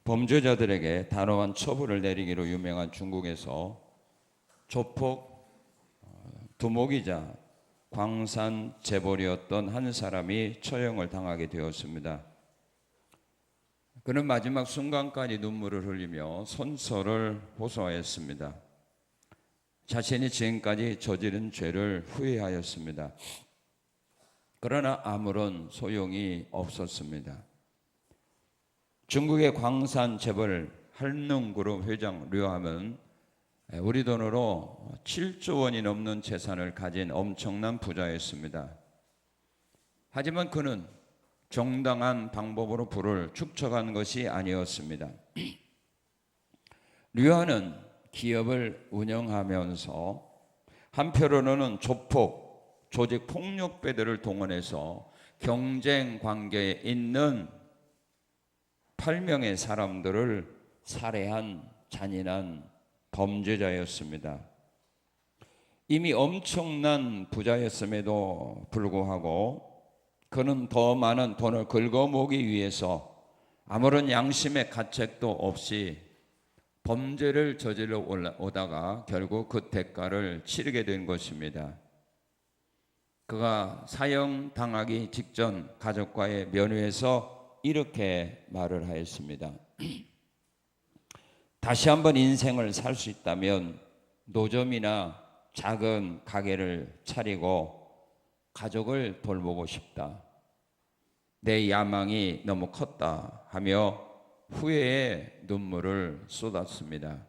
범죄자들에게 단호한 처벌을 내리기로 유명한 중국에서 조폭 두목이자 광산 재벌이었던 한 사람이 처형을 당하게 되었습니다. 그는 마지막 순간까지 눈물을 흘리며 손서를 호소하였습니다. 자신이 지금까지 저지른 죄를 후회하였습니다. 그러나 아무런 소용이 없었습니다. 중국의 광산 재벌 한릉그룹 회장 류함은 우리 돈으로 7조 원이 넘는 재산을 가진 엄청난 부자였습니다. 하지만 그는 정당한 방법으로 부를 축적한 것이 아니었습니다. 류함은 기업을 운영하면서 한편으로는 조폭, 조직 폭력배들을 동원해서 경쟁 관계에 있는 8명의 사람들을 살해한 잔인한 범죄자였습니다. 이미 엄청난 부자였음에도 불구하고 그는 더 많은 돈을 긁어모으기 위해서 아무런 양심의 가책도 없이 범죄를 저질러 오다가 결국 그 대가를 치르게 된 것입니다. 그가 사형당하기 직전 가족과의 면회에서 이렇게 말을 하였습니다. 다시 한번 인생을 살 수 있다면 노점이나 작은 가게를 차리고 가족을 돌보고 싶다. 내 야망이 너무 컸다 하며 후회의 눈물을 쏟았습니다.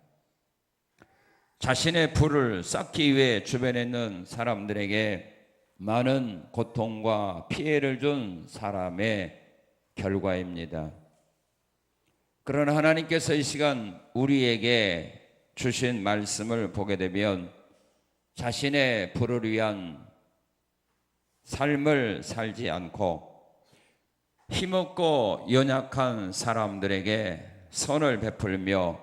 자신의 부를 쌓기 위해 주변에 있는 사람들에게 많은 고통과 피해를 준 사람의 결과입니다. 그러나 하나님께서 이 시간 우리에게 주신 말씀을 보게 되면 자신의 부를 위한 삶을 살지 않고 힘없고 연약한 사람들에게 선을 베풀며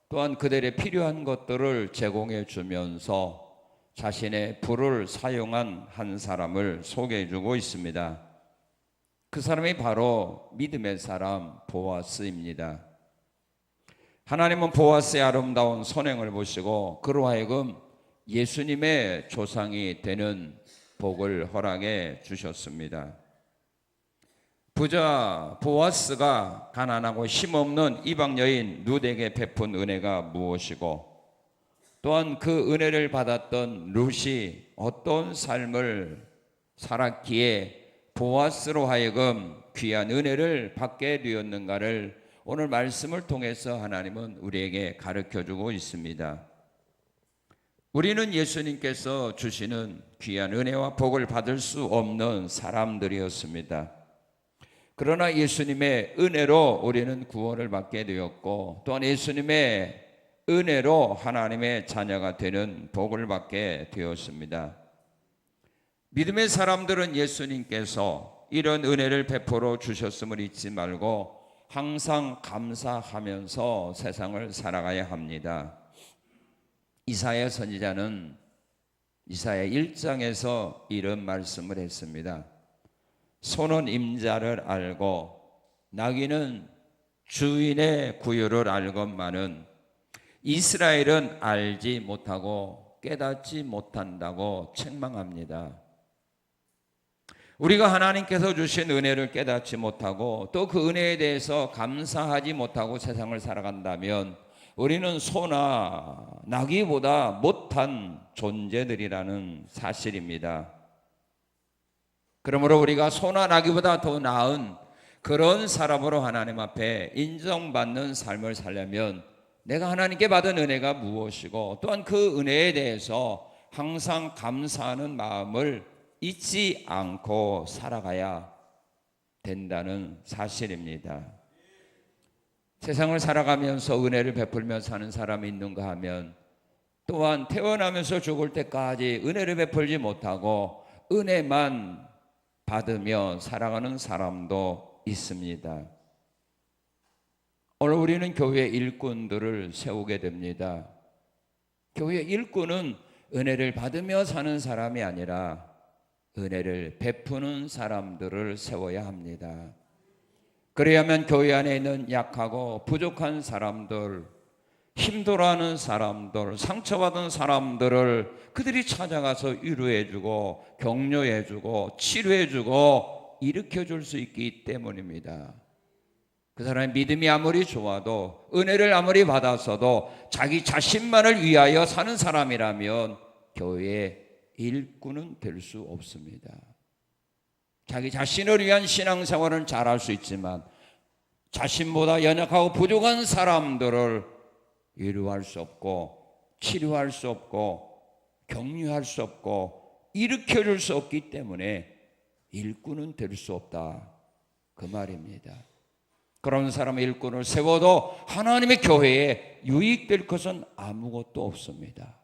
또한 그들의 필요한 것들을 제공해 주면서 자신의 부를 사용한 한 사람을 소개해 주고 있습니다. 그 사람이 바로 믿음의 사람 보아스입니다. 하나님은 보아스의 아름다운 선행을 보시고 그로 하여금 예수님의 조상이 되는 복을 허락해 주셨습니다. 부자 보아스가 가난하고 힘없는 이방 여인 룻에게 베푼 은혜가 무엇이고 또한 그 은혜를 받았던 룻이 어떤 삶을 살았기에 보아스로 하여금 귀한 은혜를 받게 되었는가를 오늘 말씀을 통해서 하나님은 우리에게 가르쳐주고 있습니다. 우리는 예수님께서 주시는 귀한 은혜와 복을 받을 수 없는 사람들이었습니다. 그러나 예수님의 은혜로 우리는 구원을 받게 되었고 또한 예수님의 은혜로 하나님의 자녀가 되는 복을 받게 되었습니다. 믿음의 사람들은 예수님께서 이런 은혜를 베풀어 주셨음을 잊지 말고 항상 감사하면서 세상을 살아가야 합니다. 이사야 선지자는 이사야 1장에서 이런 말씀을 했습니다. 소는 임자를 알고 나귀는 주인의 구유를 알건만은 이스라엘은 알지 못하고 깨닫지 못한다고 책망합니다. 우리가 하나님께서 주신 은혜를 깨닫지 못하고 또 그 은혜에 대해서 감사하지 못하고 세상을 살아간다면 우리는 소나 나귀보다 못한 존재들이라는 사실입니다. 그러므로 우리가 소나 나귀보다 더 나은 그런 사람으로 하나님 앞에 인정받는 삶을 살려면 내가 하나님께 받은 은혜가 무엇이고 또한 그 은혜에 대해서 항상 감사하는 마음을 잊지 않고 살아가야 된다는 사실입니다. 세상을 살아가면서 은혜를 베풀며 사는 사람이 있는가 하면 또한 태어나면서 죽을 때까지 은혜를 베풀지 못하고 은혜만 받으며 살아가는 사람도 있습니다. 오늘 우리는 교회 일꾼들을 세우게 됩니다. 교회 일꾼은 은혜를 받으며 사는 사람이 아니라 은혜를 베푸는 사람들을 세워야 합니다. 그래야만 교회 안에 있는 약하고 부족한 사람들, 힘들어하는 사람들, 상처받은 사람들을 그들이 찾아가서 위로해주고 격려해주고 치료해주고 일으켜줄 수 있기 때문입니다. 그 사람의 믿음이 아무리 좋아도, 은혜를 아무리 받았어도 자기 자신만을 위하여 사는 사람이라면 교회의 일꾼은 될 수 없습니다. 자기 자신을 위한 신앙생활은 잘할 수 있지만 자신보다 연약하고 부족한 사람들을 위로할 수 없고 치료할 수 없고 격려할 수 없고 일으켜줄 수 없기 때문에 일꾼은 될 수 없다, 그 말입니다. 그런 사람의 일꾼을 세워도 하나님의 교회에 유익될 것은 아무것도 없습니다.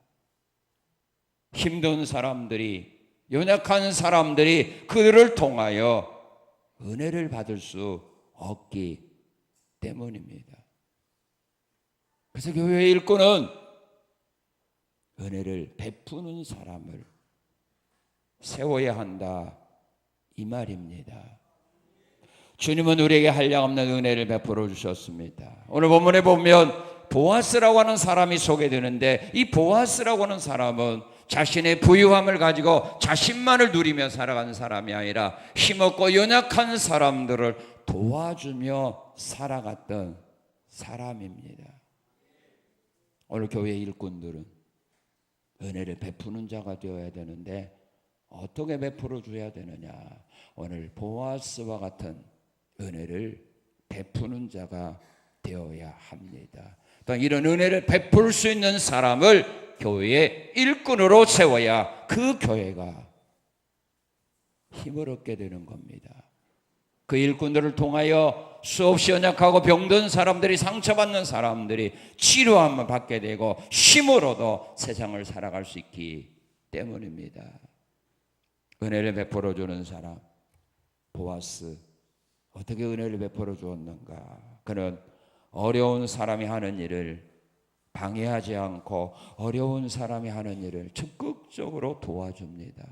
힘든 사람들이, 연약한 사람들이 그들을 통하여 은혜를 받을 수 없기 때문입니다. 그래서 교회의 일꾼은 은혜를 베푸는 사람을 세워야 한다, 이 말입니다. 주님은 우리에게 한량없는 은혜를 베풀어 주셨습니다. 오늘 본문에 보면 보아스라고 하는 사람이 소개되는데, 이 보아스라고 하는 사람은 자신의 부유함을 가지고 자신만을 누리며 살아가는 사람이 아니라 힘없고 연약한 사람들을 도와주며 살아갔던 사람입니다. 오늘 교회의 일꾼들은 은혜를 베푸는 자가 되어야 되는데 어떻게 베풀어 줘야 되느냐? 오늘 보아스와 같은 은혜를 베푸는 자가 되어야 합니다. 또 이런 은혜를 베풀 수 있는 사람을 교회의 일꾼으로 세워야 그 교회가 힘을 얻게 되는 겁니다. 그 일꾼들을 통하여 수없이 연약하고 병든 사람들이, 상처받는 사람들이 치료함을 받게 되고 힘으로도 세상을 살아갈 수 있기 때문입니다. 은혜를 베풀어 주는 사람, 보아스. 어떻게 은혜를 베풀어 주었는가? 그는 어려운 사람이 하는 일을 방해하지 않고 어려운 사람이 하는 일을 적극적으로 도와줍니다.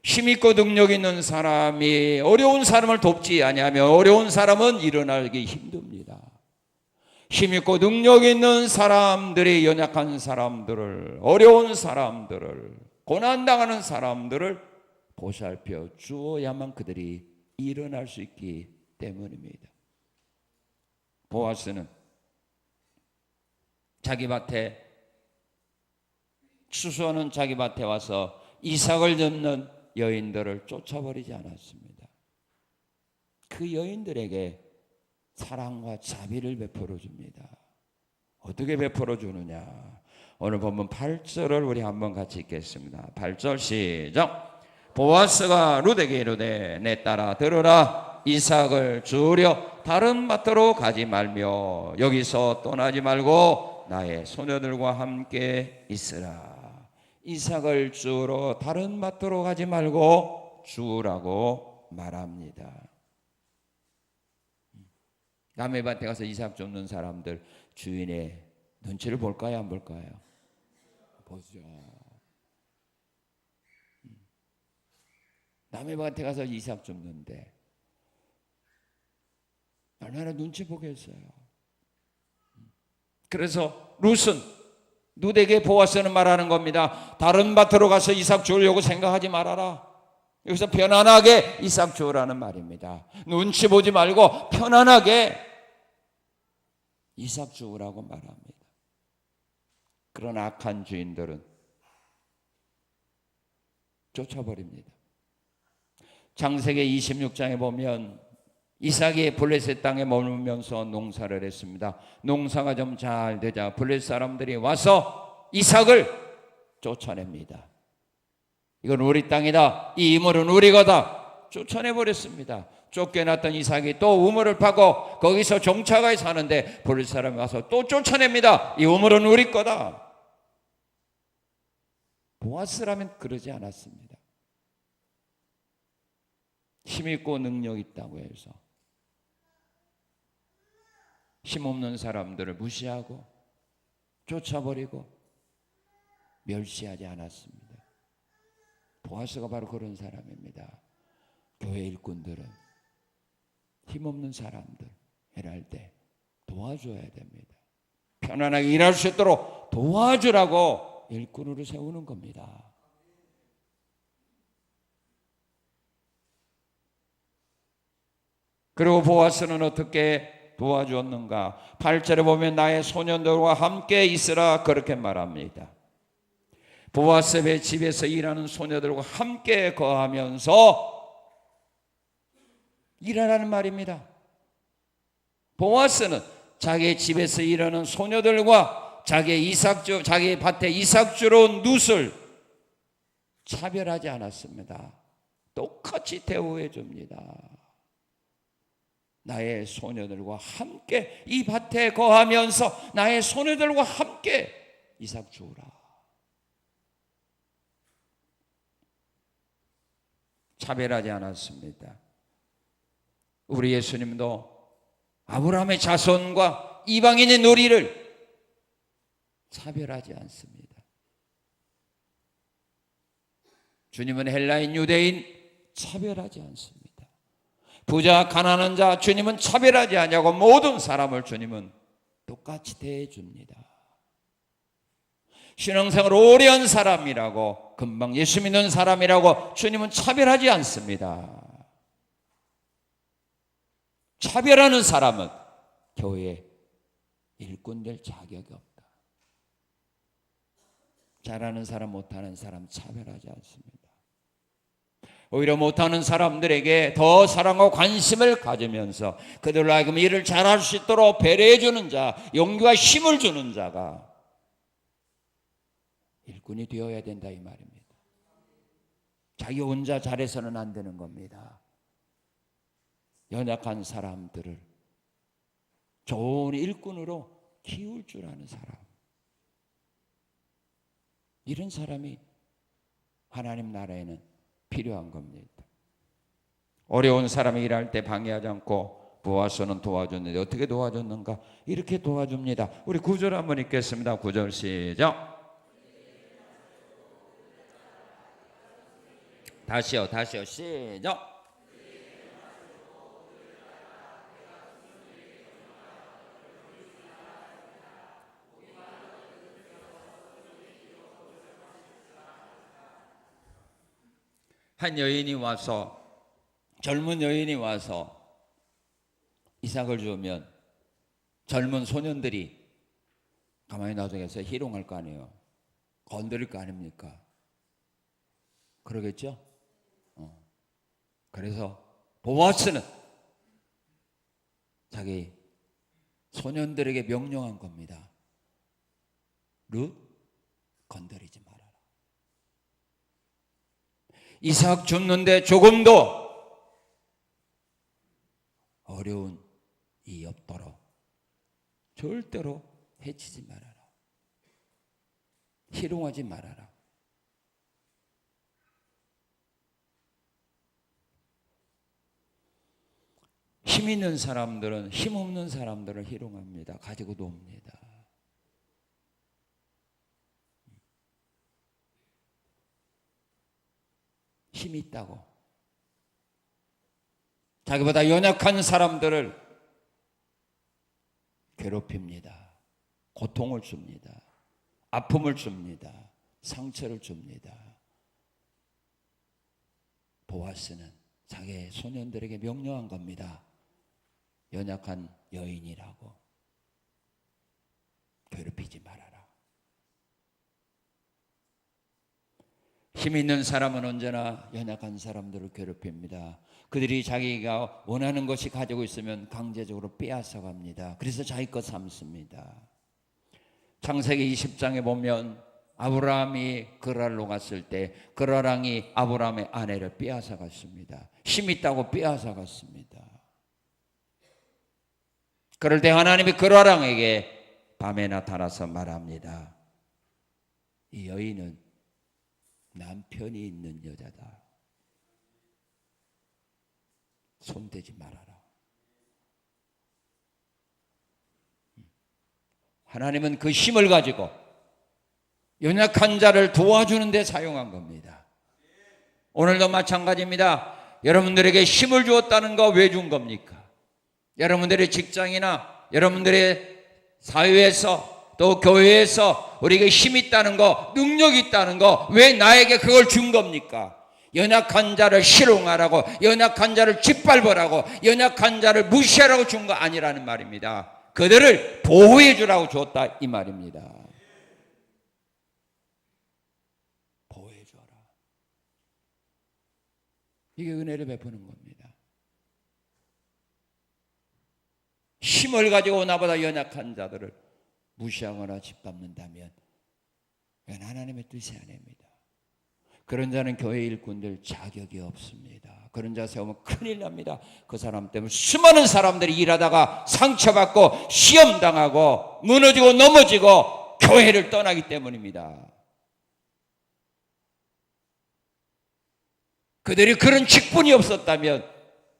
힘있고 능력 있는 사람이 어려운 사람을 돕지 아니하면 어려운 사람은 일어나기 힘듭니다. 힘있고 능력 있는 사람들이 연약한 사람들을, 어려운 사람들을, 고난당하는 사람들을 보살펴 주어야만 그들이 일어날 수 있기 때문입니다. 보아스는 자기 밭에, 추수하는 자기 밭에 와서 이삭을 줍는 여인들을 쫓아버리지 않았습니다. 그 여인들에게 사랑과 자비를 베풀어 줍니다. 어떻게 베풀어 주느냐? 오늘 본문 8절을 우리 한번 같이 읽겠습니다. 8절 시작. 보아스가 룻에게 이르되 내 딸아 들으라, 이삭을 주우려 다른 밭으로 가지 말며 여기서 떠나지 말고 나의 소녀들과 함께 있으라. 이삭을 주우러 다른 밭으로 가지 말고 주우라고 말합니다. 남의 밭에 가서 이삭 줍는 사람들 주인의 눈치를 볼까요, 안 볼까요? 보죠. 남의 밭에 가서 이삭 줍는데 얼마나 눈치 보겠어요. 그래서 룻에게 보아스는 말하는 겁니다. 다른 밭으로 가서 이삭 주려고 생각하지 말아라. 여기서 편안하게 이삭 주라는 말입니다. 눈치 보지 말고 편안하게 이삭 주라고 말합니다. 그런 악한 주인들은 쫓아버립니다. 창세기 26장에 보면 이삭이 블레셋 땅에 머물면서 농사를 했습니다. 농사가 좀 잘 되자 블레셋 사람들이 와서 이삭을 쫓아냅니다. 이건 우리 땅이다, 이 우물은 우리 거다, 쫓아내버렸습니다. 쫓겨났던 이삭이 또 우물을 파고 거기서 종착하여 사는데 블레셋 사람이 와서 또 쫓아냅니다. 이 우물은 우리 거다. 보아스라면 그러지 않았습니다. 힘있고 능력 있다고 해서 힘없는 사람들을 무시하고 쫓아버리고 멸시하지 않았습니다. 보아스가 바로 그런 사람입니다. 교회 일꾼들은 힘없는 사람들 일할 때 도와줘야 됩니다. 편안하게 일할 수 있도록 도와주라고 일꾼으로 세우는 겁니다. 그리고 보아스는 어떻게 도와주었는가? 8절에 보면 나의 소년들과 함께 있으라 그렇게 말합니다. 보아스의 집에서 일하는 소녀들과 함께 거하면서 일하라는 말입니다. 보아스는 자기 집에서 일하는 소녀들과 자기 밭에 이삭주로 눕을 차별하지 않았습니다. 똑같이 대우해 줍니다. 나의 소녀들과 함께 이 밭에 거하면서 나의 소녀들과 함께 이삭 주우라. 차별하지 않았습니다. 우리 예수님도 아브라함의 자손과 이방인의 놀이를 차별하지 않습니다. 주님은 헬라인, 유대인 차별하지 않습니다. 부자, 가난한 자 주님은 차별하지 않냐고 모든 사람을 주님은 똑같이 대해줍니다. 신앙생활 오래 한 사람이라고 금방 예수 믿는 사람이라고 주님은 차별하지 않습니다. 차별하는 사람은 교회에 일꾼 될 자격이 없다. 잘하는 사람 못하는 사람 차별하지 않습니다. 오히려 못하는 사람들에게 더 사랑과 관심을 가지면서 그들로 하여금 일을 잘할 수 있도록 배려해 주는 자, 용기와 힘을 주는 자가 일꾼이 되어야 된다 이 말입니다. 자기 혼자 잘해서는 안 되는 겁니다. 연약한 사람들을 좋은 일꾼으로 키울 줄 아는 사람, 이런 사람이 하나님 나라에는 필요한 겁니다. 어려운 사람이 일할 때 방해하지 않고 보아스는 도와줬는데 어떻게 도와줬는가? 이렇게 도와줍니다. 우리 9절 한번 읽겠습니다. 9절 시작. 다시요 시작. 한 여인이 와서, 젊은 여인이 와서 이삭을 주면 젊은 소년들이 가만히 놔두겠어요? 희롱할 거 아니에요. 건드릴 거 아닙니까? 그러겠죠? 그래서 보아스는 자기 소년들에게 명령한 겁니다. 룻, 건드리지 말아라. 이삭 줍는데 조금도 어려운 이 없도록 절대로 해치지 말아라. 희롱하지 말아라. 힘 있는 사람들은 힘 없는 사람들을 희롱합니다. 가지고 놉니다. 힘이 있다고 자기보다 연약한 사람들을 괴롭힙니다. 고통을 줍니다. 아픔을 줍니다. 상처를 줍니다. 보아스는 자기의 소년들에게 명령한 겁니다. 연약한 여인이라고 괴롭히지 말아라. 힘 있는 사람은 언제나 연약한 사람들을 괴롭힙니다. 그들이 자기가 원하는 것이 가지고 있으면 강제적으로 빼앗아 갑니다. 그래서 자기 것 삼습니다. 창세기 20장에 보면 아브라함이 그랄로 갔을 때 그랄왕이 아브라함의 아내를 빼앗아 갔습니다. 힘 있다고 빼앗아 갔습니다. 그럴 때 하나님이 그랄왕에게 밤에 나타나서 말합니다. 이 여인은 남편이 있는 여자다. 손대지 말아라. 하나님은 그 힘을 가지고 연약한 자를 도와주는 데 사용한 겁니다. 오늘도 마찬가지입니다. 여러분들에게 힘을 주었다는 거 왜 준 겁니까? 여러분들의 직장이나 여러분들의 사회에서 또 교회에서 우리에게 힘 있다는 거, 능력 있다는 거, 왜 나에게 그걸 준 겁니까? 연약한 자를 희롱하라고, 연약한 자를 짓밟으라고, 연약한 자를 무시하라고 준 거 아니라는 말입니다. 그들을 보호해 주라고 줬다 이 말입니다. 보호해 줘라. 이게 은혜를 베푸는 겁니다. 힘을 가지고 나보다 연약한 자들을 무시하거나 짓밟는다면 그건 하나님의 뜻이 아닙니다. 그런 자는 교회 일꾼들 자격이 없습니다. 그런 자 세우면 큰일 납니다. 그 사람 때문에 수많은 사람들이 일하다가 상처받고 시험당하고 무너지고 넘어지고 교회를 떠나기 때문입니다. 그들이 그런 직분이 없었다면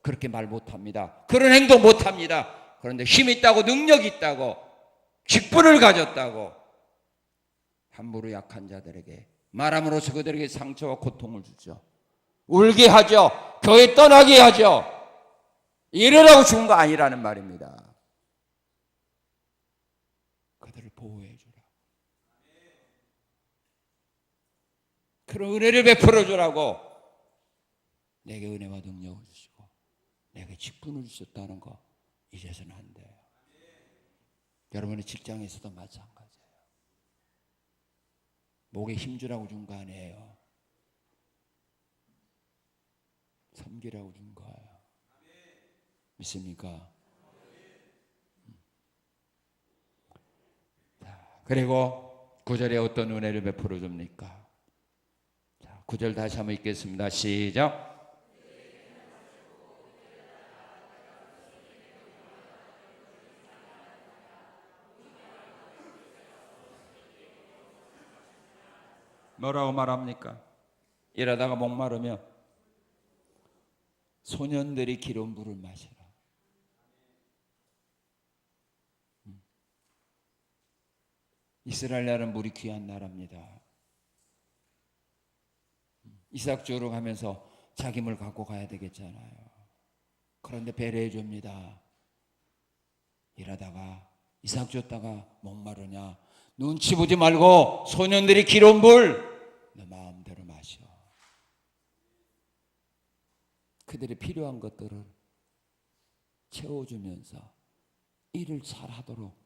그렇게 말 못합니다. 그런 행동 못합니다. 그런데 힘 있다고 능력 있다고 직분을 가졌다고 함부로 약한 자들에게 말함으로써 그들에게 상처와 고통을 주죠. 울게 하죠. 교회 떠나게 하죠. 이러라고 준 거 아니라는 말입니다. 그들을 보호해 주라. 그런 은혜를 베풀어 주라고 내게 은혜와 능력을 주시고 내게 직분을 주셨다는 거 이제서는 안 돼요. 여러분의 직장에서도 마찬가지예요. 목에 힘주라고 준 거 아니에요. 섬기라고 준 거예요. 믿습니까? 자, 그리고 9절에 어떤 은혜를 베풀어 줍니까? 자, 9절 다시 한번 읽겠습니다. 시작. 뭐라고 말합니까? 일하다가 목마르면 소년들이 기름 물을 마시라. 이스라엘 나라는 물이 귀한 나라입니다. 이삭 주우러 가면서 자기 물 갖고 가야 되겠잖아요. 그런데 배려해 줍니다. 일하다가 이삭 줬다가 목마르냐? 눈치 보지 말고 소년들이 기름 물 너 마음대로 마셔. 그들이 필요한 것들을 채워주면서 일을 잘하도록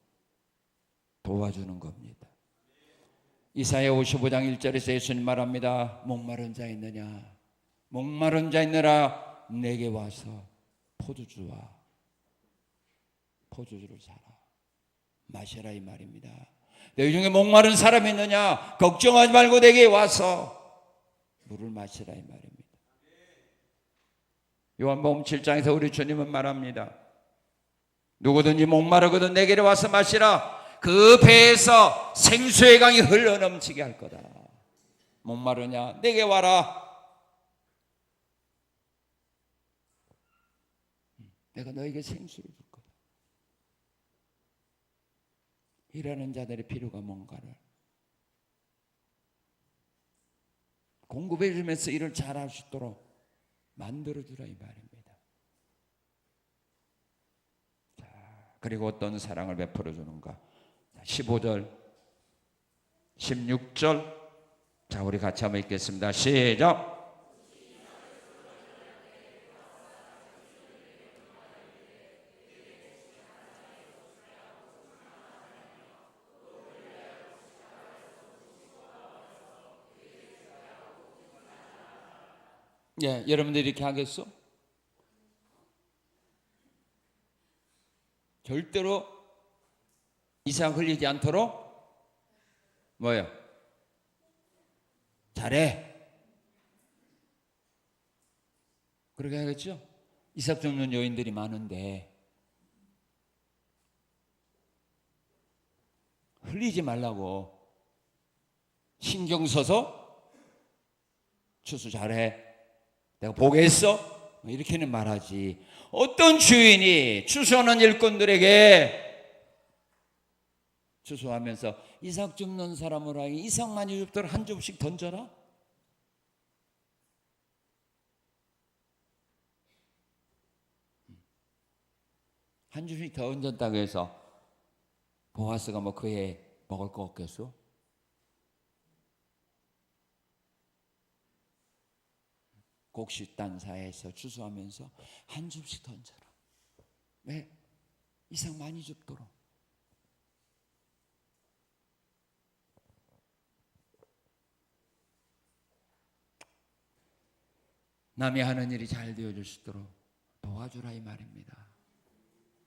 도와주는 겁니다. 이사야 55장 1절에서 예수님 말합니다. 목마른 자 있느냐? 목마른 자 있느라 내게 와서 포도주와 포도주를 사라. 마셔라 이 말입니다. 너희 중에 목마른 사람이 있느냐? 걱정하지 말고 내게 와서 물을 마시라 이 말입니다. 요한복음 7장에서 우리 주님은 말합니다. 누구든지 목마르거든 내게로 와서 마시라. 그 배에서 생수의 강이 흘러넘치게 할 거다. 목마르냐? 내게 와라. 내가 너에게 생수를 줄 거다. 일하는 자들의 필요가 뭔가를 공급해 주면서 일을 잘할 수 있도록 만들어주라 이 말입니다. 자, 그리고 어떤 사랑을 베풀어 주는가? 15절 16절 자 우리 같이 한번 읽겠습니다. 시작. 예, 여러분들이 이렇게 하겠어? 절대로 이상 흘리지 않도록 뭐예요? 잘해. 그렇게 하겠죠? 이삭 줍는 여인들이 많은데 흘리지 말라고 신경 써서 추수 잘해. 내가 보겠어? 이렇게는 말하지. 어떤 주인이 추수하는 일꾼들에게 추수하면서 이삭 줍는 사람을 하기 이삭 많이 줍더라 한 줍씩 던져라? 한 줌씩 더 얹었다고 해서 보아스가 뭐 그에 먹을 거 없겠소? 곡식단사에서 추수하면서 한 줌씩 던져라. 왜? 이상 많이 줍도록. 남이 하는 일이 잘 되어질 수 있도록 도와주라 이 말입니다.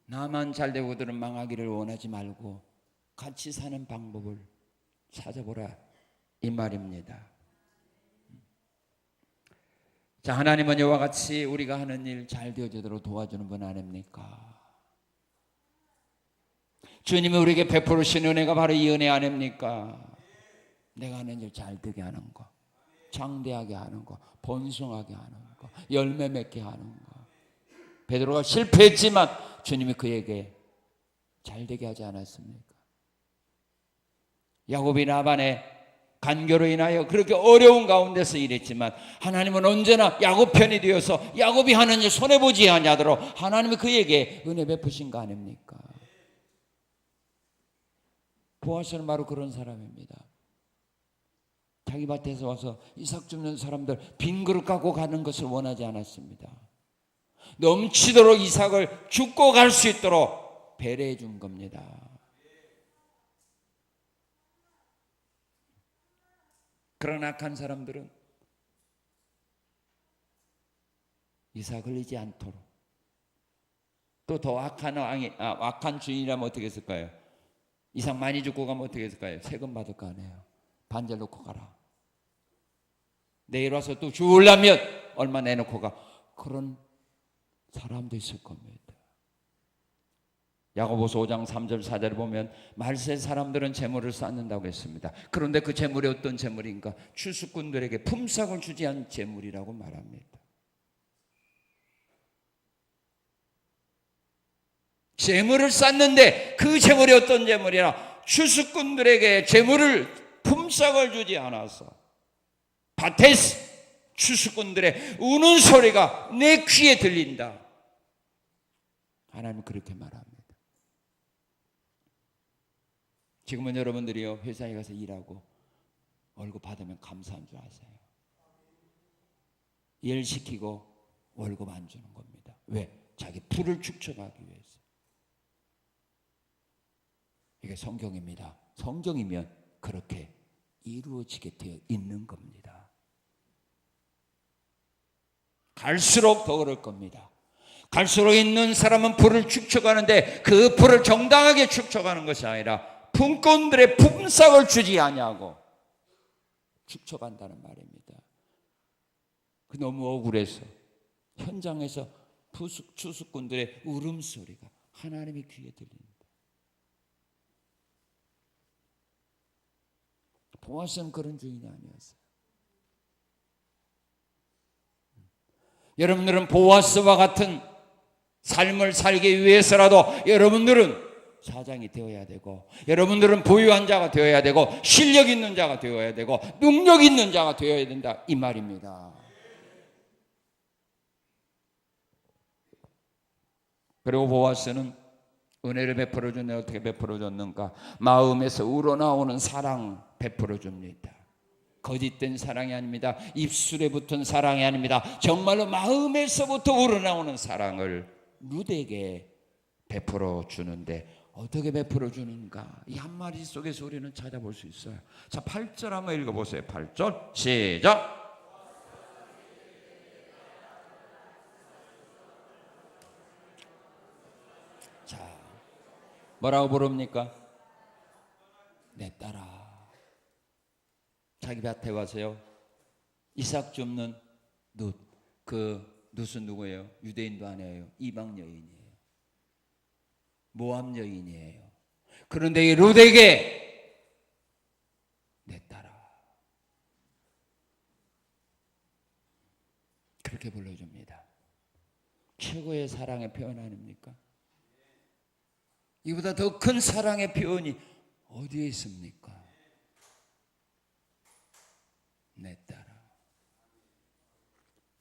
나만 잘 되고 그들은 망하기를 원하지 말고 같이 사는 방법을 찾아보라 이 말입니다. 자, 하나님은 이와 같이 우리가 하는 일 잘 되어지도록 도와주는 분 아닙니까? 주님이 우리에게 베푸신 은혜가 바로 이 은혜 아닙니까? 내가 하는 일 잘 되게 하는 거, 장대하게 하는 거, 번성하게 하는 거, 열매 맺게 하는 거. 베드로가 실패했지만 주님이 그에게 잘 되게 하지 않았습니까? 야곱이 라반의 간교로 인하여 그렇게 어려운 가운데서 일했지만 하나님은 언제나 야곱 편이 되어서 야곱이 하는 일 손해보지 아니하도록 하나님이 그에게 은혜 베푸신 거 아닙니까? 보아스는 바로 그런 사람입니다. 자기 밭에서 와서 이삭 줍는 사람들 빈 그릇 갖고 가는 것을 원하지 않았습니다. 넘치도록 이삭을 줍고 갈 수 있도록 배려해 준 겁니다. 그러나 악한 사람들은 이삭을 잃지 않도록 또 더 악한 주인이라면 어떻게 했을까요? 이삭 많이 줍고 가면 어떻게 했을까요? 세금 받을 거 아니에요. 반절 놓고 가라. 내일 와서 또 주우려면 얼마 내놓고 가. 그런 사람도 있을 겁니다. 야고보서 5장 3절 4절을 보면 말세 사람들은 재물을 쌓는다고 했습니다. 그런데 그 재물이 어떤 재물인가? 추수꾼들에게 품삯을 주지 않은 재물이라고 말합니다. 재물을 쌓는데 그 재물이 어떤 재물이라? 추수꾼들에게 재물을 품삯을 주지 않아서 밭에서 추수꾼들의 우는 소리가 내 귀에 들린다. 하나님은 그렇게 말합니다. 지금은 여러분들이요 회사에 가서 일하고 월급 받으면 감사한 줄 아세요? 일 시키고 월급 안 주는 겁니다. 왜? 자기 부를 축적하기 위해서. 이게 성경입니다. 성경이면 그렇게 이루어지게 되어 있는 겁니다. 갈수록 더 그럴 겁니다. 갈수록 있는 사람은 부를 축적하는데 그 부를 정당하게 축적하는 것이 아니라 품꾼들의 품삯을 주지 아니하고 축적한다는 말입니다. 그 너무 억울해서 현장에서 추수꾼들의 울음소리가 하나님의 귀에 들립니다. 보아스는 그런 주인이 아니었어요. 여러분들은 보아스와 같은 삶을 살기 위해서라도 여러분들은 사장이 되어야 되고 여러분들은 부유한 자가 되어야 되고 실력 있는 자가 되어야 되고 능력 있는 자가 되어야 된다 이 말입니다. 그리고 보아스는 은혜를 베풀어 주는데 어떻게 베풀어 줬는가? 마음에서 우러나오는 사랑 베풀어 줍니다. 거짓된 사랑이 아닙니다. 입술에 붙은 사랑이 아닙니다. 정말로 마음에서부터 우러나오는 사랑을 룻에게 베풀어 주는데 어떻게 베풀어 주는가? 이 한마디 속에서 우리는 찾아볼 수 있어요. 자, 8절 한번 읽어보세요. 8절 시작. 자, 뭐라고 부릅니까? 내 딸아. 자기 밭에 와서요 이삭 줍는 룻. 그 룻은 누구예요? 유대인도 아니에요. 이방 여인이에요. 모압 여인이에요. 그런데 이 룻에게 내 딸아 그렇게 불러줍니다. 최고의 사랑의 표현 아닙니까? 이보다 더 큰 사랑의 표현이 어디에 있습니까? 내 딸아.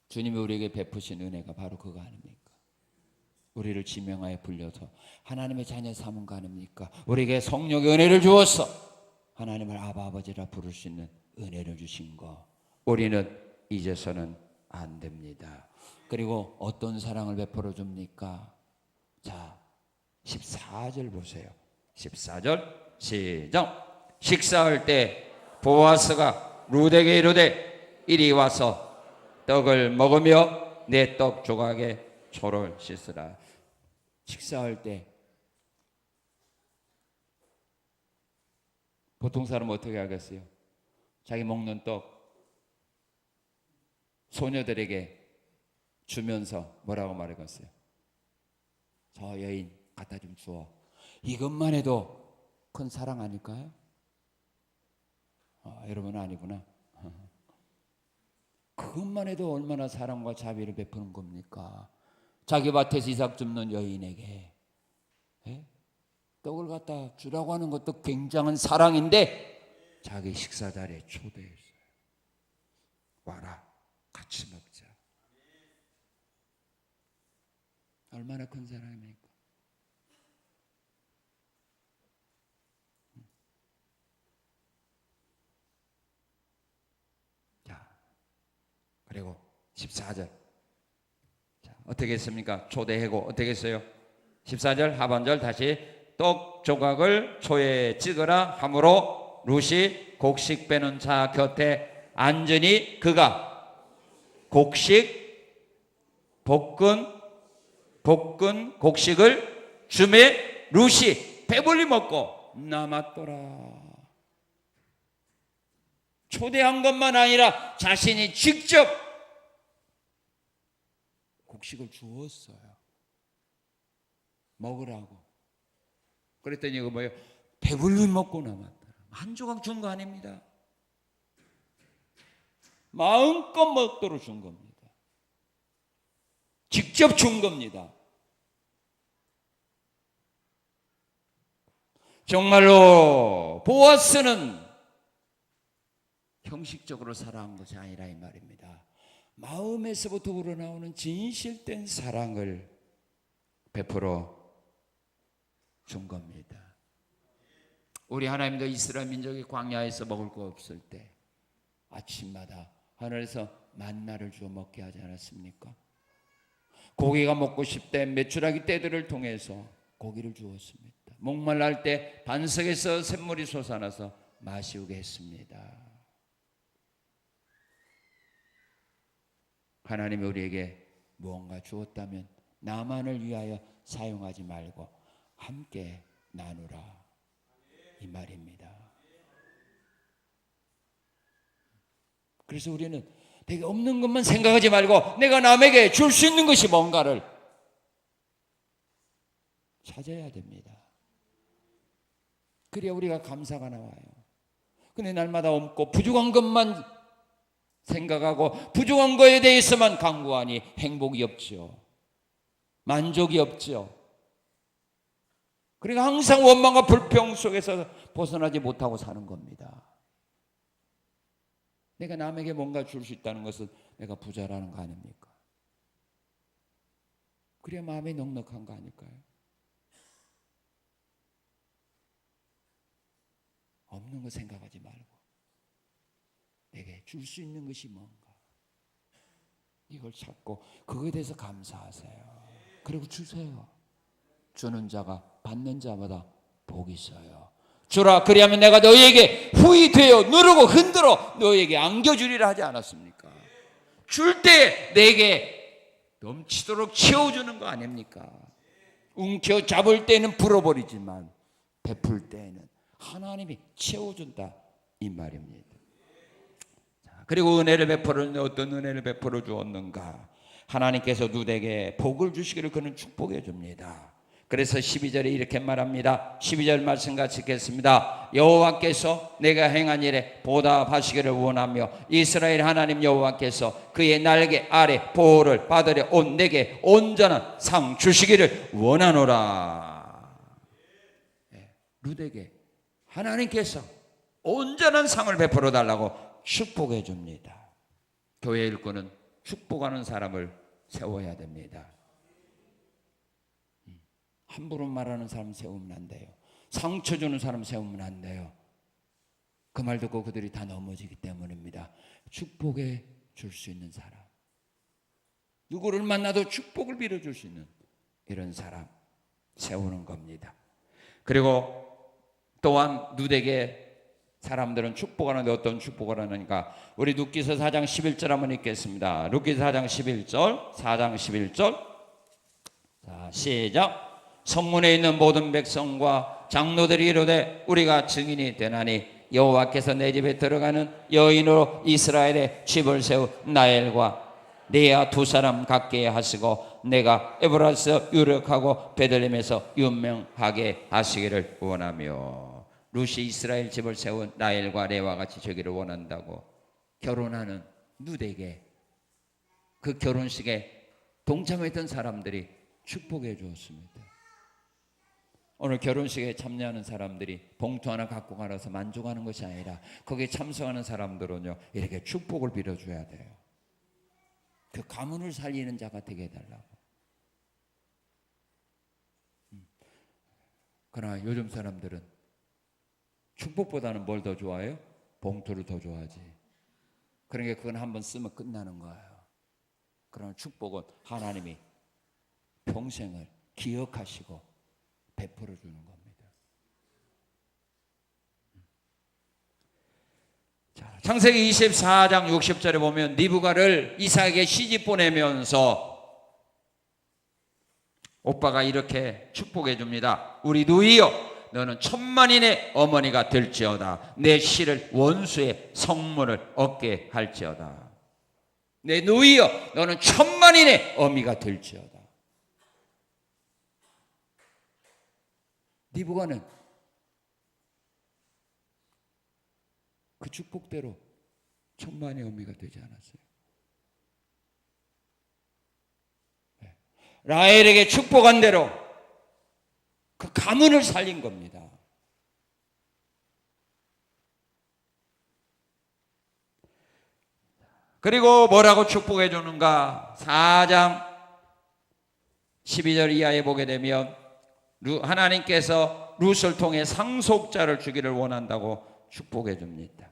주님이 우리에게 베푸신 은혜가 바로 그거 아닙니까? 우리를 지명하여 불려서 하나님의 자녀 삼은 거 아닙니까? 우리에게 성령의 은혜를 주어서 하나님을 아바 아버지라 부를 수 있는 은혜를 주신 거, 우리는 잊어서는 안 됩니다. 그리고 어떤 사랑을 베풀어 줍니까? 자, 14절 보세요. 14절 시작. 식사할 때 보아스가 룻에게 이르되 이리 와서 떡을 먹으며 내 떡 조각에 초를 씻으라. 식사할 때 보통 사람은 어떻게 하겠어요? 자기 먹는 떡 소녀들에게 주면서 뭐라고 말하겠어요? 저 여인 갖다 좀 주어. 이것만 해도 큰 사랑 아닐까요? 여러분은 아니구나. 그것만 해도 얼마나 사랑과 자비를 베푸는 겁니까? 자기 밭에서 이삭 줍는 여인에게 떡을 갖다 주라고 하는 것도 굉장한 사랑인데 자기 식사 자리에 초대했어요. 와라, 같이 먹자. 얼마나 큰 사랑입니까? 자, 그리고 14절. 자, 어떻게 했습니까? 초대하고 어떻게 했어요? 14절 하반절 다시 떡 조각을 초에 찍으라 하므로 룻이 곡식 빼는 자 곁에 앉으니 그가 곡식 볶은 곡식을 주매 룻이 배불리 먹고 남았더라. 초대한 것만 아니라 자신이 직접 곡식을 주었어요. 먹으라고. 그랬더니 이거 뭐예요? 배불리 먹고 남았더라. 한 조각 준 거 아닙니다. 마음껏 먹도록 준 겁니다. 직접 준 겁니다. 정말로 보아스는 형식적으로 살아간 것이 아니라 이 말입니다. 마음에서부터 우러나오는 진실된 사랑을 베풀어 준 겁니다. 우리 하나님도 이스라엘 민족이 광야에서 먹을 거 없을 때 아침마다 하늘에서 만나를 주어 먹게 하지 않았습니까? 고기가 먹고 싶대 메추라기 떼들을 통해서 고기를 주었습니다. 목말랄 때 반석에서 샘물이 솟아나서 마시우게 했습니다. 하나님이 우리에게 무언가 주었다면 나만을 위하여 사용하지 말고 함께 나누라, 이 말입니다. 그래서 우리는 되게 없는 것만 생각하지 말고 내가 남에게 줄 수 있는 것이 뭔가를 찾아야 됩니다. 그래야 우리가 감사가 나와요. 근데 날마다 없고 부족한 것만 생각하고 부족한 것에 대해서만 강구하니 행복이 없죠. 만족이 없죠. 그러니까 항상 원망과 불평 속에서 벗어나지 못하고 사는 겁니다. 내가 남에게 뭔가 줄 수 있다는 것은 내가 부자라는 거 아닙니까? 그래야 마음이 넉넉한 거 아닐까요? 없는 거 생각하지 말고 내게 줄 수 있는 것이 뭔가 이걸 찾고 그거에 대해서 감사하세요. 그리고 주세요. 주는 자가 받는 자마다 복이 있어요. 주라, 그리하면 내가 너희에게 후히 되어 누르고 흔들어 너희에게 안겨주리라 하지 않았습니까? 줄 때 내게 넘치도록 채워주는 거 아닙니까? 움켜 잡을 때는 불어버리지만 베풀 때는 하나님이 채워준다, 이 말입니다. 그리고 은혜를 베풀어, 어떤 은혜를 베풀어 주었는가? 하나님께서 누구에게 복을 주시기를 그는 축복해 줍니다. 그래서 12절에 이렇게 말합니다. 12절 말씀 같이 읽겠습니다. 여호와께서 내가 행한 일에 보답하시기를 원하며 이스라엘 하나님 여호와께서 그의 날개 아래 보호를 받으려 온 내게 온전한 상 주시기를 원하노라. 룻에게 하나님께서 온전한 상을 베풀어 달라고 축복해 줍니다. 교회 일꾼은 축복하는 사람을 세워야 됩니다. 함부로 말하는 사람 세우면 안 돼요. 상처 주는 사람 세우면 안 돼요. 그 말 듣고 그들이 다 넘어지기 때문입니다. 축복해 줄 수 있는 사람, 누구를 만나도 축복을 빌어줄 수 있는 이런 사람 세우는 겁니다. 그리고 또한 누대게 사람들은 축복하는데 어떤 축복을 하느니까 우리 룻기서 4장 11절 한번 읽겠습니다. 룻기서 4장 11절 4장 11절 자 시작. 성문에 있는 모든 백성과 장로들이 이르되 우리가 증인이 되나니 여호와께서 내 집에 들어가는 여인으로 이스라엘의 집을 세우 나엘과 레아 두 사람 갖게 하시고 내가 에브라스에서 유력하고 베들레헴에서 유명하게 하시기를 원하며. 룻이 이스라엘 집을 세운 나엘과 레아와 같이 되기를 원한다고. 결혼하는 룻에게 그 결혼식에 동참했던 사람들이 축복해 주었습니다. 오늘 결혼식에 참여하는 사람들이 봉투 하나 갖고 가서 만족하는 것이 아니라 거기에 참석하는 사람들은요 이렇게 축복을 빌어줘야 돼요. 그 가문을 살리는 자가 되게 해달라고. 그러나 요즘 사람들은 축복보다는 뭘 더 좋아해요? 봉투를 더 좋아하지. 그러니까 그건 한번 쓰면 끝나는 거예요. 그러나 축복은 하나님이 평생을 기억하시고 베풀어 주는 겁니다. 자, 창세기 24장 60절에 보면 리브가를 이삭에게 시집 보내면서 오빠가 이렇게 축복해 줍니다. 우리 누이여 너는 천만인의 어머니가 될지어다. 내 씨를 원수의 성문을 얻게 할지어다. 내 누이여 너는 천만인의 어미가 될지어다. 리브가는 그 축복대로 천만의 어미가 되지 않았어요. 라헬에게 축복한 대로 그 가문을 살린 겁니다. 그리고 뭐라고 축복해 주는가? 4장 12절 이하에 보게 되면 하나님께서 룻을 통해 상속자를 주기를 원한다고 축복해 줍니다.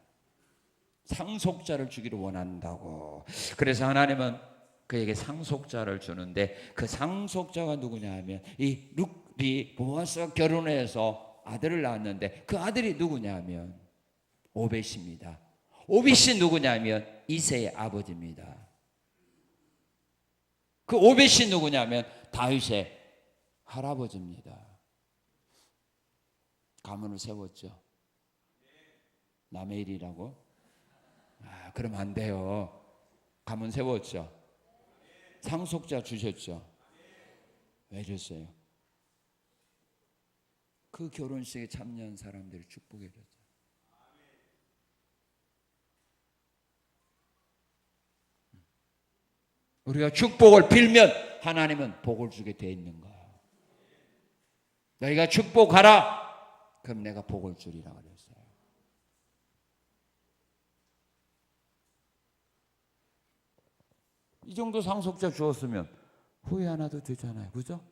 상속자를 주기를 원한다고. 그래서 하나님은 그에게 상속자를 주는데 그 상속자가 누구냐 하면 이 룻이 보아스가 결혼해서 아들을 낳았는데 그 아들이 누구냐 하면 오벳입니다. 오벳이 누구냐 하면 이새의 아버지입니다. 그 오벳이 누구냐 하면 다윗의 할아버지입니다. 가문을 세웠죠. 남의 일이라고? 그럼 안 돼요. 가문 세웠죠. 상속자 주셨죠. 왜 줬어요? 그 결혼식에 참여한 사람들이 축복해 줬죠. 우리가 축복을 빌면 하나님은 복을 주게 돼 있는 거예요. 너희가 축복하라. 그럼 내가 복을 주리라 그랬어요. 이 정도 상속자 주었으면 후회 안 해도 되잖아요. 그죠?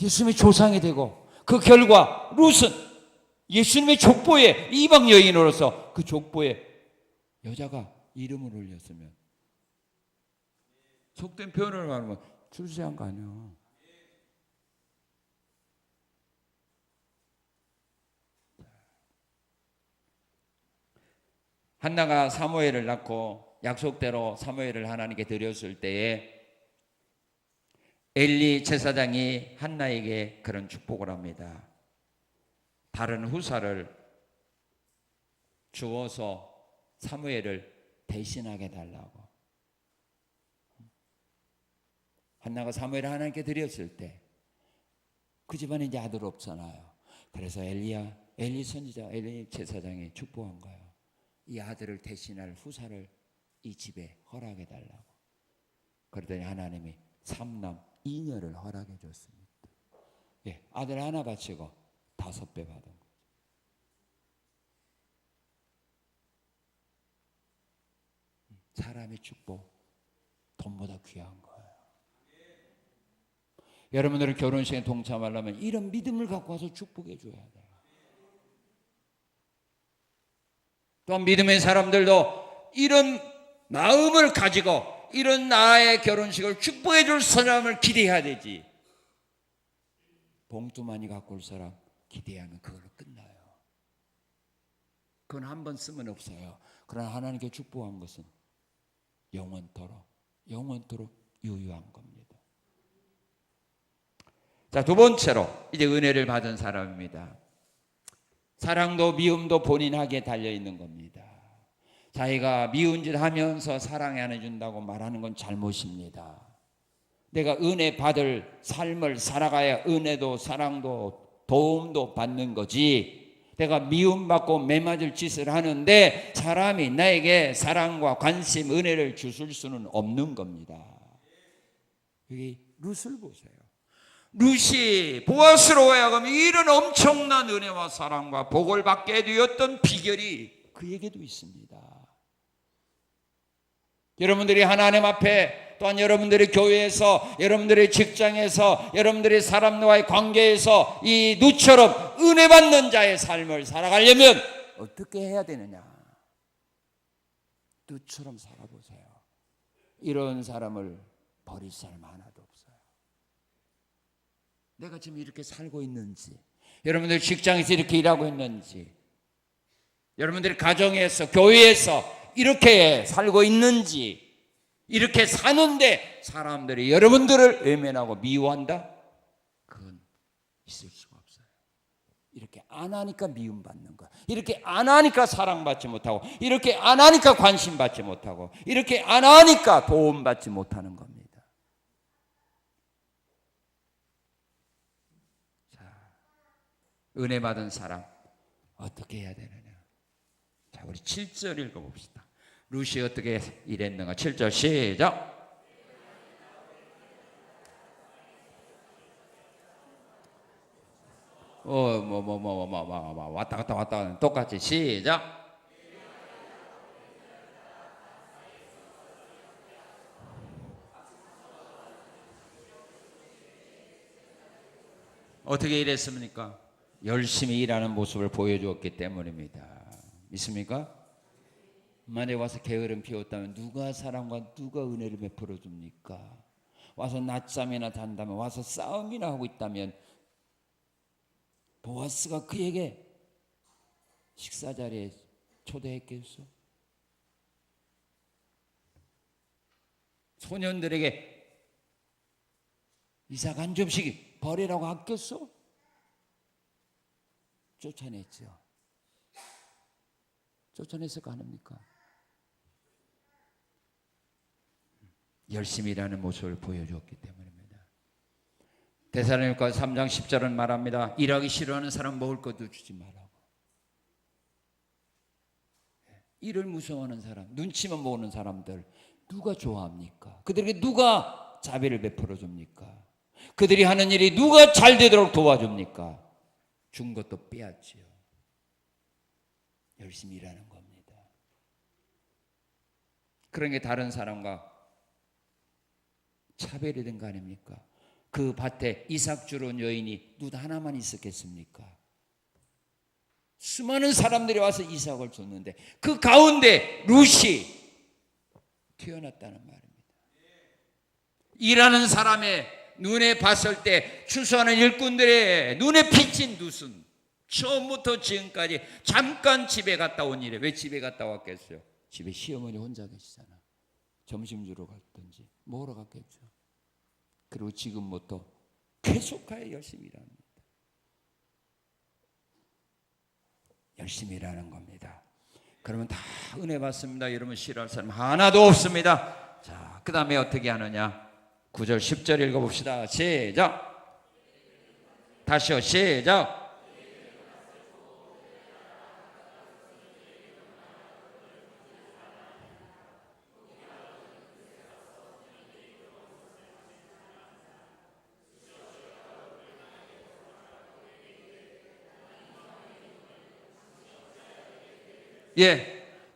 예수님의 조상이 되고 그 결과 룻은 예수님의 족보에 이방 여인으로서 그 족보에 여자가 이름을 올렸으면 속된 표현을 말하면 출세한 거 아니야. 한나가 사무엘을 낳고 약속대로 사무엘을 하나님께 드렸을 때에 엘리 제사장이 한나에게 그런 축복을 합니다. 다른 후사를 주어서 사무엘을 대신하게 달라고. 한나가 사무엘을 하나님께 드렸을 때 그 집안에 이제 아들 없잖아요. 그래서 엘리 선지자, 엘리 제사장이 축복한 거예요. 이 아들을 대신할 후사를 이 집에 허락해 달라고. 그러더니 하나님이 3남 2녀를 허락해 줬습니다. 예, 아들 하나 바치고 5배 받은 거죠. 사람의 축복 돈보다 귀한 거예요. 여러분들은 결혼식에 동참하려면 이런 믿음을 갖고 와서 축복해 줘야 돼요. 또 믿음의 사람들도 이런 마음을 가지고 이런 나의 결혼식을 축복해 줄 사람을 기대해야 되지. 봉투 많이 갖고 올 사람 기대하면 그걸로 끝나요. 그건 한 번 쓰면 없어요. 그러나 하나님께 축복한 것은 영원토록 유효한 겁니다. 자, 두 번째로 이제 은혜를 받은 사람입니다. 사랑도 미움도 본인에게 달려있는 겁니다. 자기가 미운 짓 하면서 사랑이 안 해준다고 말하는 건 잘못입니다. 내가 은혜 받을 삶을 살아가야 은혜도 사랑도 도움도 받는 거지. 내가 미움받고 매맞을 짓을 하는데 사람이 나에게 사랑과 관심, 은혜를 주실 수는 없는 겁니다. 여기 룻을 보세요. 룻이 보아스로 하여금 이런 엄청난 은혜와 사랑과 복을 받게 되었던 비결이 그에게도 있습니다. 여러분들이 하나님 앞에, 또한 여러분들의 교회에서, 여러분들의 직장에서, 여러분들의 사람과의 관계에서 이 룻처럼 은혜 받는 자의 삶을 살아가려면 어떻게 해야 되느냐? 룻처럼 살아보세요. 이런 사람을 버릴 사람 하나도 없어요. 내가 지금 이렇게 살고 있는지, 여러분들 직장에서 이렇게 일하고 있는지, 여러분들의 가정에서, 교회에서 이렇게 살고 있는지, 이렇게 사는데 사람들이 여러분들을 외면하고 미워한다? 그건 있을 수가 없어요. 이렇게 안 하니까 미움받는 거야. 이렇게 안 하니까 사랑받지 못하고, 이렇게 안 하니까 관심받지 못하고, 이렇게 안 하니까 도움받지 못하는 겁니다. 자, 은혜 받은 사람 어떻게 해야 되느냐? 자, 우리 7절 읽어봅시다. 룻이 어떻게 일했는가? 7절 시작. 왔다 갔다 똑같이 시작. 어떻게 일했습니까? 열심히 일하는 모습을 보여주었기 때문입니다. 믿습니까? 만약에 와서 게으름 피웠다면 누가 사랑과 누가 은혜를 베풀어 줍니까? 와서 낮잠이나 잔다면, 와서 싸움이나 하고 있다면 보아스가 그에게 식사 자리에 초대했겠어? 소년들에게 이삭 한 점씩 버리라고 했겠어? 쫓아냈죠. 쫓아냈을까 안 합니까? 열심히 일하는 모습을 보여주었기 때문입니다. 데살로니가 3장 10절은 말합니다. 일하기 싫어하는 사람 먹을 것도 주지 말라고. 일을 무서워하는 사람, 눈치만 보는 사람들 누가 좋아합니까? 그들에게 누가 자비를 베풀어 줍니까? 그들이 하는 일이 누가 잘 되도록 도와줍니까? 준 것도 빼앗지요. 열심히 일하는 겁니다. 그런 게 다른 사람과 차별이 된 거 아닙니까? 그 밭에 이삭 주러 온 여인이 룻 하나만 있었겠습니까? 수많은 사람들이 와서 이삭을 줬는데 그 가운데 룻이 튀어났다는 말입니다. 일하는 사람의 눈에 봤을 때 추수하는 일꾼들의 눈에 비친 룻은 처음부터 지금까지 잠깐 집에 갔다 온 일에, 왜 집에 갔다 왔겠어요? 집에 시어머니 혼자 계시잖아. 점심 주러 갔든지 먹으러 갔겠죠. 그리고 지금부터 계속하여 열심히 일합니다. 열심히 일하는 겁니다. 그러면 다 은혜 받습니다. 여러분 싫어할 사람 하나도 없습니다. 자, 그 다음에 어떻게 하느냐? 9절 10절 읽어봅시다. 시작. 다시요. 시작.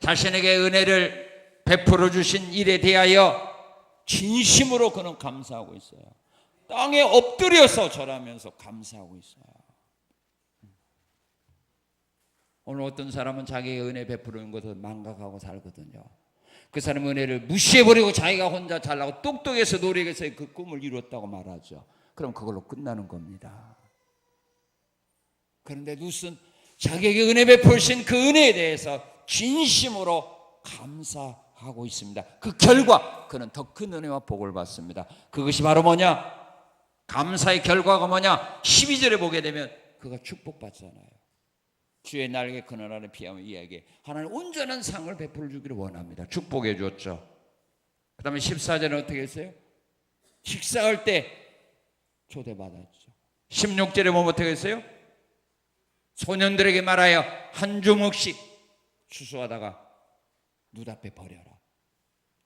자신에게 은혜를 베풀어 주신 일에 대하여 진심으로 그는 감사하고 있어요. 땅에 엎드려서 절하면서 감사하고 있어요. 오늘 어떤 사람은 자기의 은혜 베푸는 것을 망각하고 살거든요. 그 사람 은혜를 무시해버리고 자기가 혼자 잘나고 똑똑해서 노력해서 그 꿈을 이뤘다고 말하죠. 그럼 그걸로 끝나는 겁니다. 그런데 룻은 자기에게 은혜 베푸신 그 은혜에 대해서 진심으로 감사하고 있습니다. 그 결과 그는 더 큰 은혜와 복을 받습니다. 그것이 바로 뭐냐? 감사의 결과가 뭐냐? 12절에 보게 되면 그가 축복받잖아요. 주의 날개 그늘 아래 피하며 이야기해 하나님 온전한 상을 베풀어 주기를 원합니다. 축복해 줬죠. 그 다음에 14절은 어떻게 했어요? 식사할 때 초대받았죠. 16절에 보면 어떻게 했어요? 소년들에게 말하여 한 주먹씩 추수하다가 눈앞에 버려라.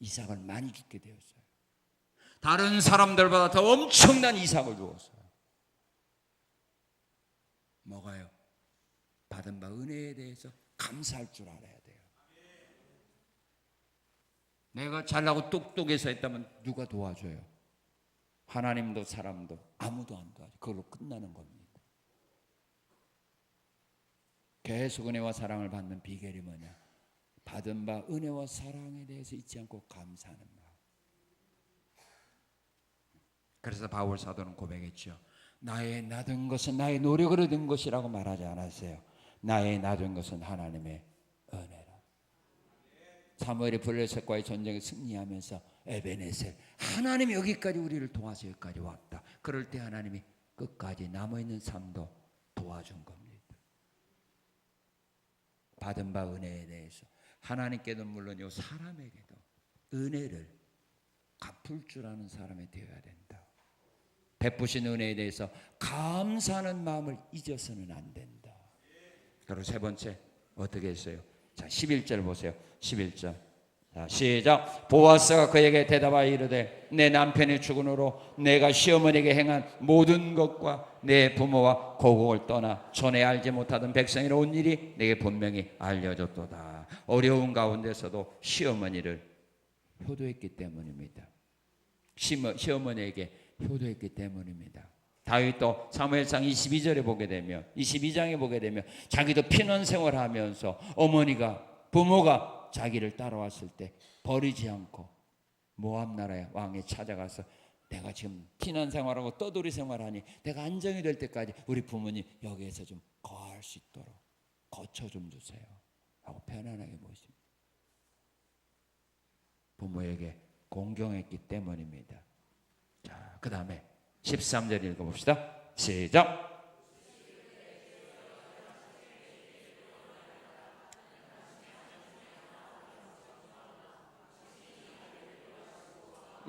이삭을 많이 죽게 되었어요. 다른 사람들보다 더 엄청난 이삭을 주었어요. 뭐가요? 받은 바 은혜에 대해서 감사할 줄 알아야 돼요. 내가 잘나고 똑똑해서 했다면 누가 도와줘요? 하나님도 사람도 아무도 안 도와줘. 그걸로 끝나는 겁니다. 계속 은혜와 사랑을 받는 비결이 뭐냐? 받은 바 은혜와 사랑에 대해서 잊지 않고 감사하는 마음. 그래서 바울 사도는 고백했죠. 나의 나된 것은 나의 노력으로 된 것이라고 말하지 않았어요. 나의 나된 것은 하나님의 은혜라. 사무엘이 블레셋과의 전쟁에 승리하면서 에베네셀 하나님이 여기까지 우리를 도와서 여기까지 왔다. 그럴 때 하나님이 끝까지 남아있는 삶도 도와준 겁니다. 받은 바 은혜에 대해서 하나님께도 물론요 사람에게도 은혜를 갚을 줄 아는 사람이 되어야 된다. 베푸신 은혜에 대해서 감사하는 마음을 잊어서는 안 된다. 그리고 세 번째 어떻게 했어요? 자 11절 보세요. 11절 자 시작. 보아스가 그에게 대답하여 이르되 내 남편이 죽은 후로 내가 시어머니에게 행한 모든 것과 내 부모와 고국을 떠나 전에 알지 못하던 백성이로 온 일이 내게 분명히 알려졌도다. 어려운 가운데서도 시어머니를 효도했기 때문입니다. 시어머니에게 효도했기 때문입니다. 다윗도 사무엘상 22절에 보게 되면 22장에 보게 되면 자기도 피난 생활하면서 어머니가 부모가 자기를 따라왔을 때 버리지 않고 모압 나라의 왕에 찾아가서 내가 지금 피난 생활하고 떠돌이 생활하니 내가 안정이 될 때까지 우리 부모님 여기에서 좀 거할 수 있도록 거처 좀 주세요 하고 편안하게 모십니다. 부모에게 공경했기 때문입니다. 자, 그 다음에 13절 읽어봅시다. 시작.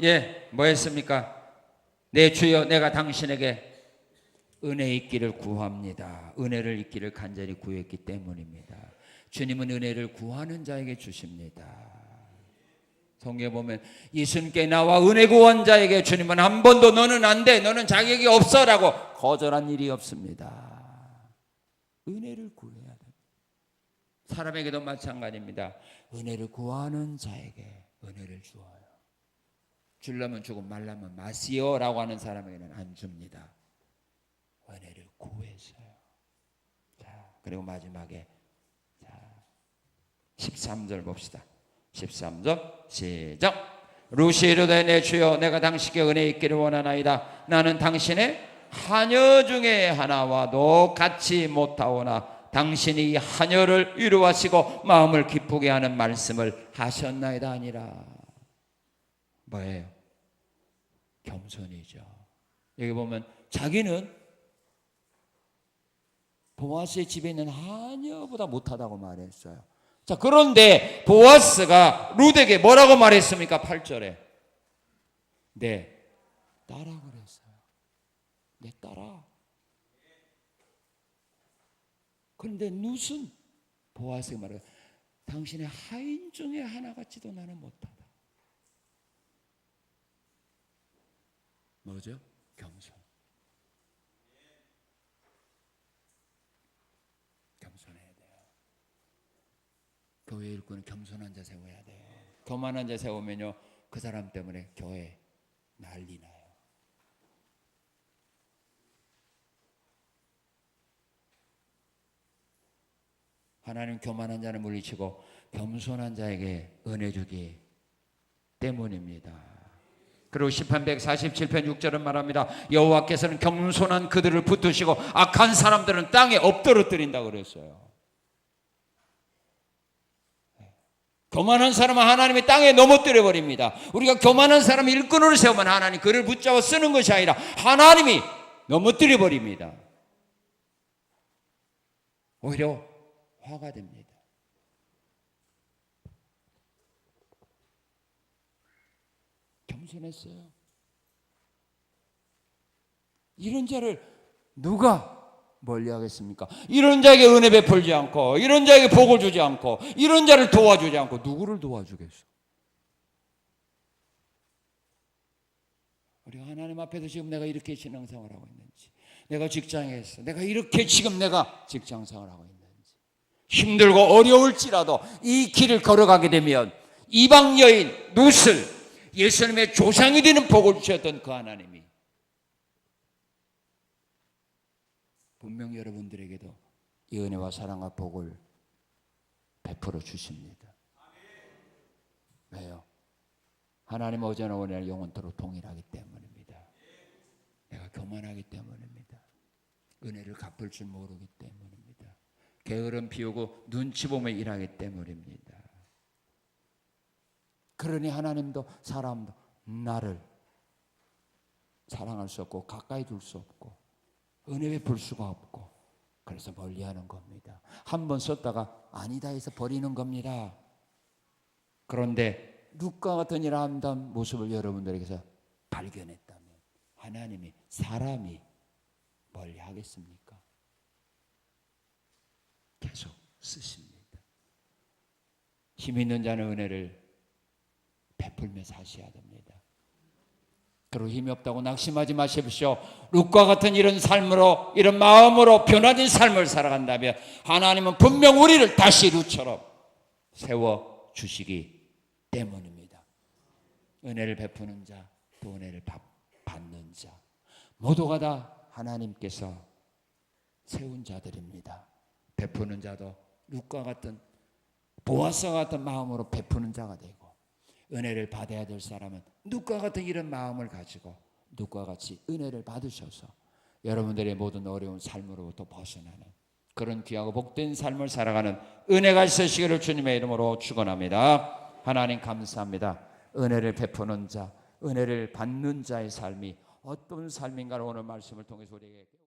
예, 뭐 했습니까? 내 주여 내가 당신에게 은혜 있기를 구합니다. 은혜를 있기를 간절히 구했기 때문입니다. 주님은 은혜를 구하는 자에게 주십니다. 성경에 보면 예수님께 나와 은혜 구한 자에게 주님은 한 번도 너는 안 돼, 너는 자격이 없어라고 거절한 일이 없습니다. 은혜를 구해야 됩니다. 사람에게도 마찬가지입니다. 은혜를 구하는 자에게 은혜를 주어요. 주려면 주고 말라면 마시오라고 하는 사람에게는 안 줍니다. 은혜를 구해서요. 자, 그리고 마지막에 자, 13절 봅시다. 13절 시작. 룻이 이르되 내 주여 내가 당신께 은혜 있기를 원하나이다. 나는 당신의 하녀 중에 하나와도 같이 못하오나 당신이 이 하녀를 위로하시고 마음을 기쁘게 하는 말씀을 하셨나이다 아니라. 뭐예요? 겸손이죠. 여기 보면 자기는 보아스의 집에 있는 하녀보다 못하다고 말했어요. 자, 그런데 보아스가 룻에게 뭐라고 말했습니까? 8절에 내 딸아 그랬어요. 내 딸아. 그런데 룻은 보아스에게 말해요. 당신의 하인 중에 하나같이도 나는 못하다. 뭐죠? 겸손. 겸손해야 돼요. 교회 일꾼은 겸손한 자 세워야 돼요. 교만한 자 세우면요 그 사람 때문에 교회 난리 나요. 하나님 교만한 자는 물리치고 겸손한 자에게 은혜 주기 때문입니다. 그리고 시편 147편 6절은 말합니다. 여호와께서는 겸손한 그들을 붙드시고 악한 사람들은 땅에 엎드러뜨린다고 그랬어요. 교만한 사람은 하나님이 땅에 넘어뜨려 버립니다. 우리가 교만한 사람 일꾼으로 세우면 하나님 그를 붙잡아 쓰는 것이 아니라 하나님이 넘어뜨려 버립니다. 오히려 화가 됩니다. 겸손했어요. 이런 자를 누가 멀리하겠습니까? 이런 자에게 은혜 베풀지 않고, 이런 자에게 복을 주지 않고, 이런 자를 도와주지 않고 누구를 도와주겠어? 우리가 하나님 앞에서 지금 내가 이렇게 신앙생활하고 있는지, 내가 직장에서 내가 이렇게 지금 내가 직장생활하고 있는지, 힘들고 어려울지라도 이 길을 걸어가게 되면 이방 여인 룻을 예수님의 조상이 되는 복을 주셨던 그 하나님이 분명히 여러분들에게도 이 은혜와 사랑과 복을 베풀어 주십니다. 왜요? 하나님 어제나 오늘 영원토록 동일하기 때문입니다. 내가 교만하기 때문입니다. 은혜를 갚을 줄 모르기 때문입니다. 게으름 피우고 눈치 보며 일하기 때문입니다. 그러니 하나님도 사람도 나를 사랑할 수 없고 가까이 둘 수 없고 은혜 베풀 수가 없고 그래서 멀리하는 겁니다. 한 번 썼다가 아니다 해서 버리는 겁니다. 그런데 룻과 같은 일 아름다운 모습을 여러분들에게서 발견했다면 하나님이 사람이 멀리하겠습니까? 계속 쓰십니다. 힘 있는 자는 은혜를 베풀며 사셔야 됩니다. 그리고 힘이 없다고 낙심하지 마십시오. 룻과 같은 이런 삶으로 이런 마음으로 변화된 삶을 살아간다면 하나님은 분명 우리를 다시 룻처럼 세워주시기 때문입니다. 은혜를 베푸는 자, 또 은혜를 받는 자 모두가 다 하나님께서 세운 자들입니다. 베푸는 자도 룻과 같은 보아스와 같은 마음으로 베푸는 자가 되고 은혜를 받아야 될 사람은 룻과 같은 이런 마음을 가지고 룻과 같이 은혜를 받으셔서 여러분들의 모든 어려운 삶으로부터 벗어나는 그런 귀하고 복된 삶을 살아가는 은혜가 있으시기를 주님의 이름으로 축원합니다. 하나님 감사합니다. 은혜를 베푸는 자, 은혜를 받는 자의 삶이 어떤 삶인가를 오늘 말씀을 통해서 우리에게